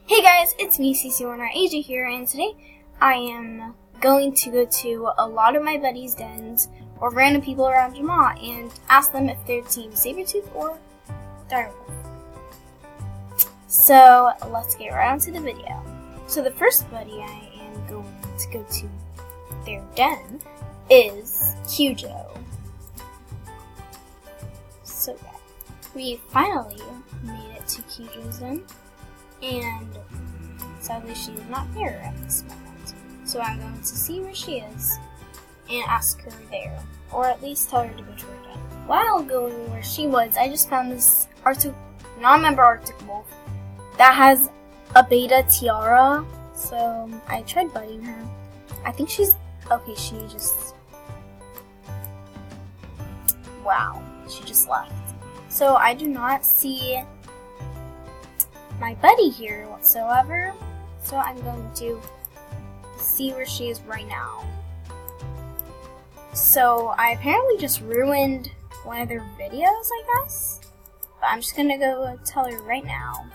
Hey guys, it's me, Cconraj here, and today I am going to go to a lot of my buddies' dens or random people around Jamaa and ask them if they're Team Sabertooth or Direwolf. So let's get right on to the video. So the first buddy I am going to go to their den is Cujoe. So yeah, we finally made it to Cujoe's den. And sadly she is not here at this moment. So I'm going to see where she is and ask her there. Or at least tell her to go to her den. While going where she was, I just found this non-member Arctic Wolf that has a beta tiara. So I tried biting her. I think she's okay, wow, she just left. So I do not see my buddy here whatsoever, so I'm going to see where she is right now. So I apparently just ruined one of their videos, I guess, but I'm just gonna go tell her right now.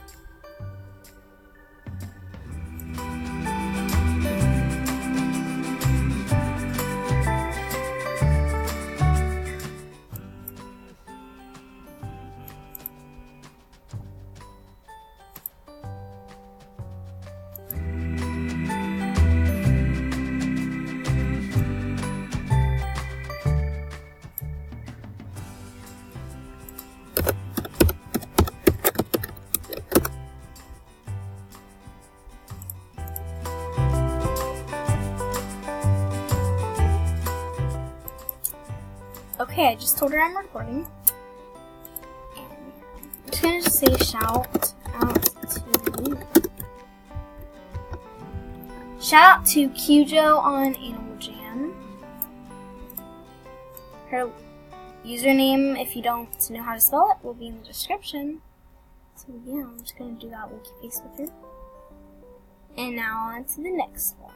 Okay, I just told her I'm recording. And I'm just gonna say shout out to Cujoe on Animal Jam. Her username, if you don't know how to spell it, will be in the description. So yeah, I'm just gonna do that winky face with her. And now on to the next one.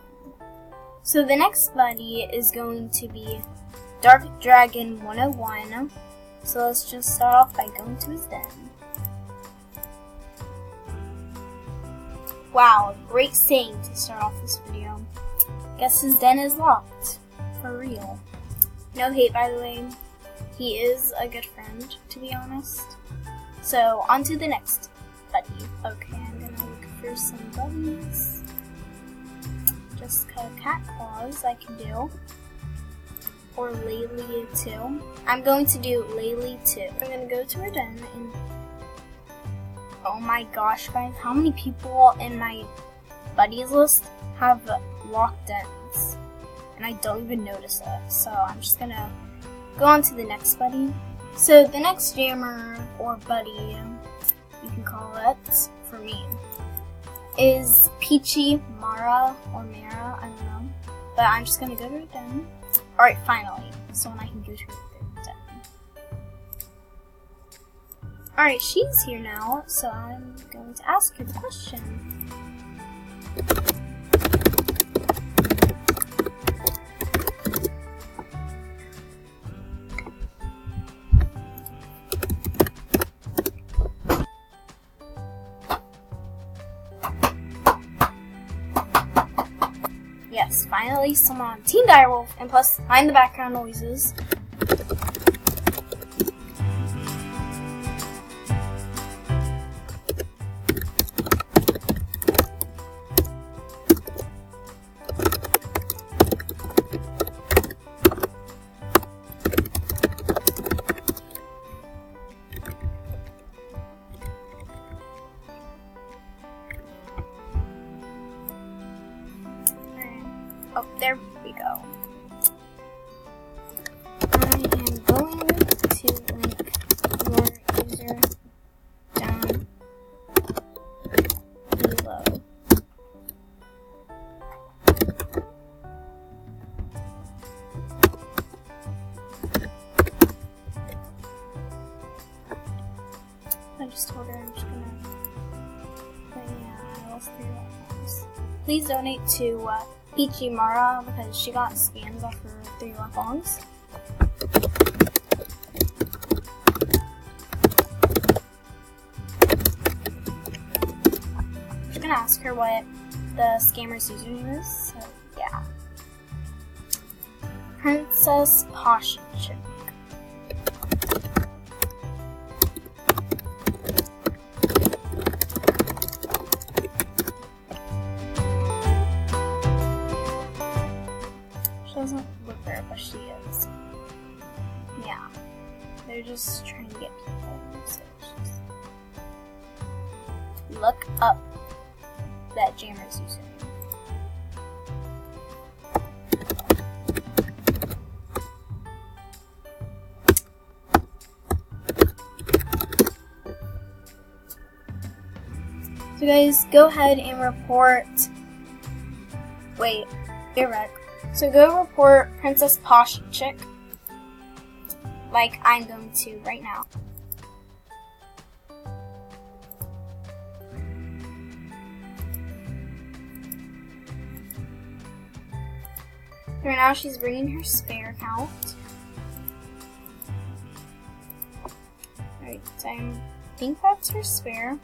So the next buddy is going to be Dark Dragon 101, so let's just start off by going to his den. Wow, great saying to start off this video. Guess his den is locked, for real. No hate, by the way. He is a good friend, to be honest. So, on to the next buddy. Okay, I'm gonna look for some buddies. Just cat claws I can do. Or Laylee too. I'm going to do Laylee too. I'm gonna go to her den and oh my gosh guys, how many people in my buddies list have locked dens? And I don't even notice it. So I'm just gonna go on to the next buddy. So the next jammer or buddy, you can call it for me, is PeachyMara or Mara, I don't know. But I'm just gonna go to her den. Alright, finally, so I can go to her den. Alright, she's here now, so I'm going to ask her the question. Yes, finally someone on Team Direwolf, and plus behind the background noises. Oh, there we go. I am going to link your user down below. I just told her I'm just gonna. But yeah, I lost 3 lifelines. Please donate to PeachyMara because she got scams off her 3 lifelines. gonna ask her what the scammer's username is, so yeah. Princessposhchic. She doesn't look there, but she is. Yeah. They're just trying to get people, so just look up that jammer's username. So guys, go ahead and report, wait, erect. So go report Princessposhchic, like I'm going to right now. Right now she's bringing her spare account. Alright, so I think that's her spare.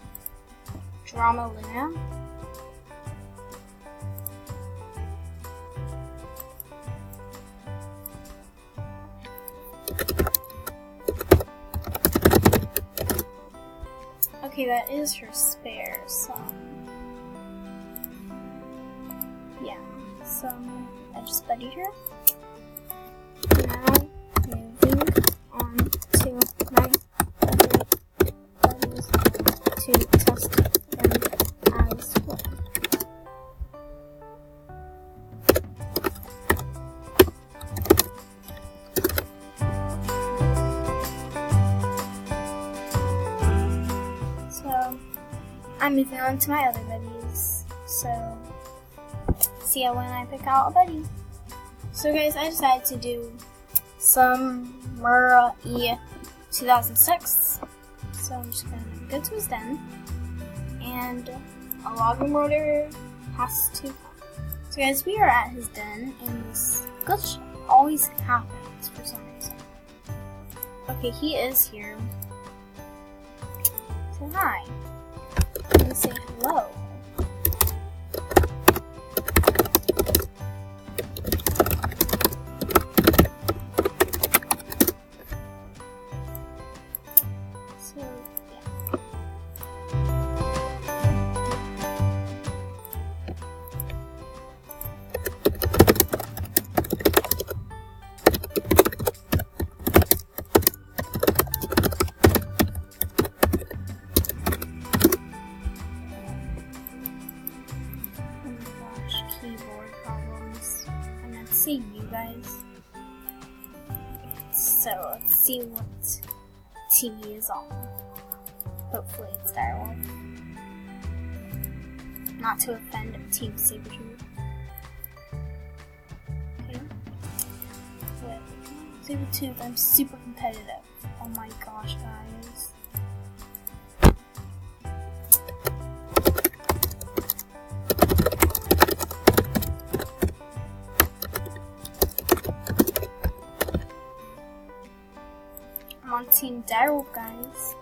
Drama Luna. Okay, that is her spare, so yeah, so I just buddied her. Now, moving on to my other buddies to test them as well. So, I'm moving on to my other buddies, so see how when I pick out a buddy. So guys, I decided to do some Mara E 2006. So I'm just gonna go to his den, and a login order has to come. So guys, we are at his den, and this glitch always happens for some reason. Okay, he is here. Say hi. I'm gonna say hello. Keyboard problems. I'm gonna see you guys. So let's see what TV is on. Hopefully it's Direwolf. Not to offend Team Sabertooth. Okay. Wait, Sabertooth, I'm super competitive. Oh my gosh, guys. I'm on Team Direwolf, guys.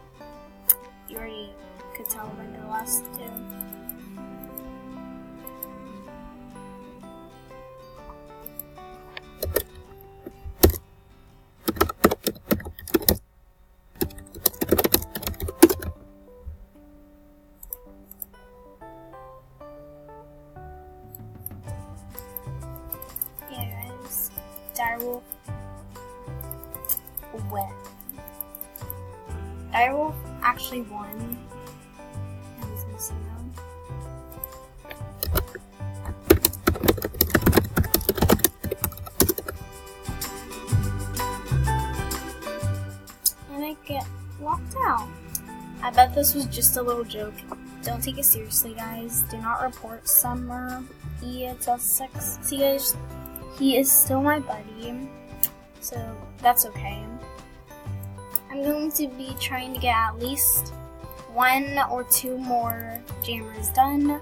You already could tell by the last two. Yeah, guys. Direwolf win. Direwolf actually won. I was missing them. And I get locked out. I bet this was just a little joke. Don't take it seriously, guys. Do not report Summer E2006. See, guys, he is still my buddy, so that's okay. I'm going to be trying to get at least 1 or 2 more jammers done,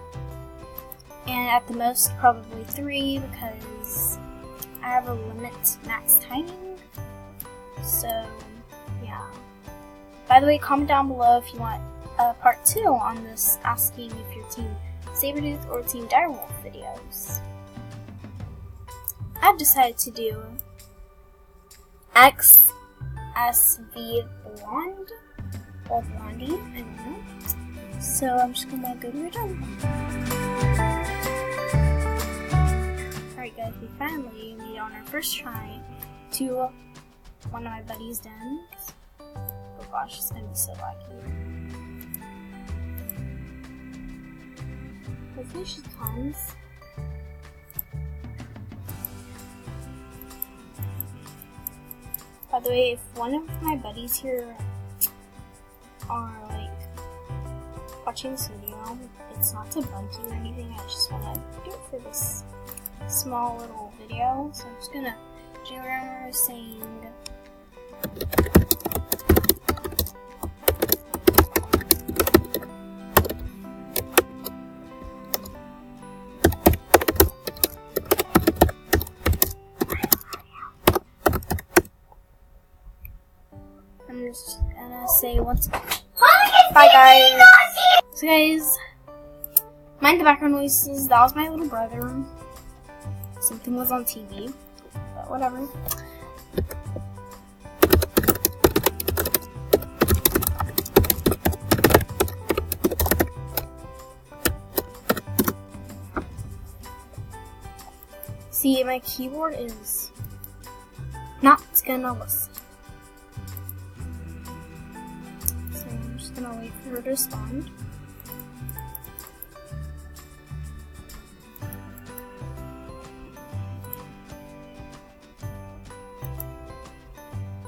and at the most probably 3 because I have a limit max timing. So yeah. By the way, comment down below if you want part 2 on this, asking if your team Sabretooth or Team Direwolf videos. I've decided to do xsvblonde or blondie, I don't know. So I'm just gonna go to your done. Alright guys, we finally made on our first try to one of my buddy's dens. Oh gosh, it's gonna be so lucky. Hopefully she comes. By the way, if one of my buddies here are like watching this video, it's not to bump you or anything, I just want to do it for this small little video. So I'm just gonna do around saying I'm just gonna say once bye guys. So guys, mind the background noises, that was my little brother. Something was on TV, but whatever. See, my keyboard is not gonna listen. So I'm just gonna wait for her to respond.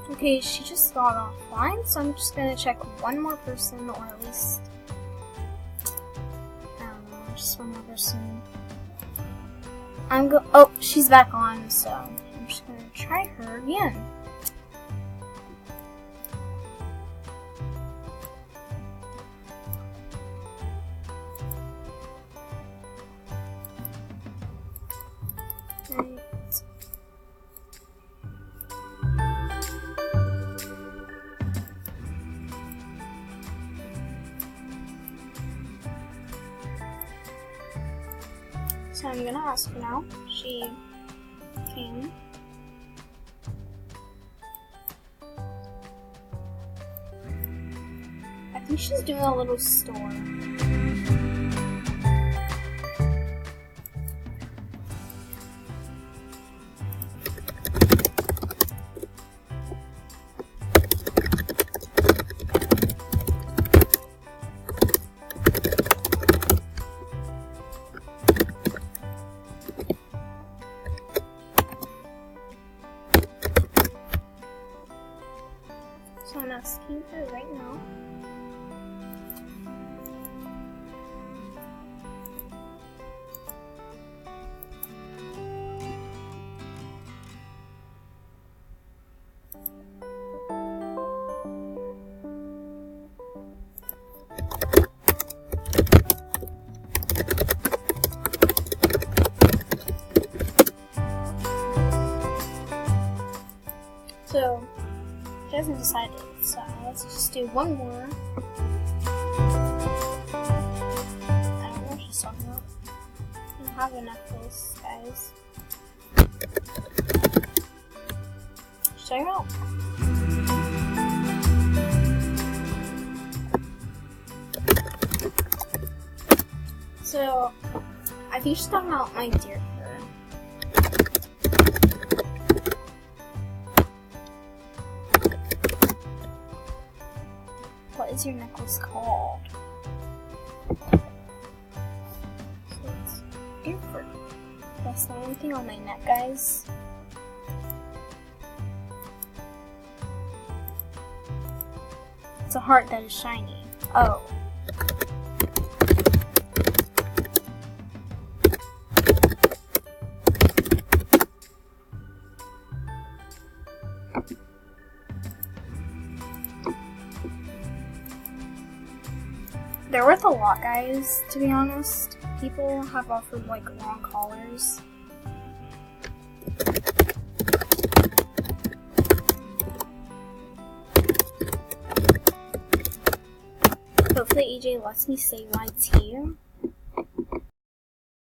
Okay, she just got offline, so I'm just gonna check one more person, or at least, I don't know, just one more person. Oh, she's back on, so I'm just gonna try her again. Right. So I'm gonna ask her now. She came. I think she's doing a little store. So I'm asking her right now. So she hasn't decided, so let's just do one more. I don't know what she's talking about. I don't have a necklace, guys. She's talking about. So, I think she's talking about my deer fur. What is your necklace called? So it's deer fur. That's the only thing on my neck, guys. It's a heart that is shiny. Oh. They're worth a lot, guys, to be honest. People have offered like long collars. Hopefully EJ lets me say YT.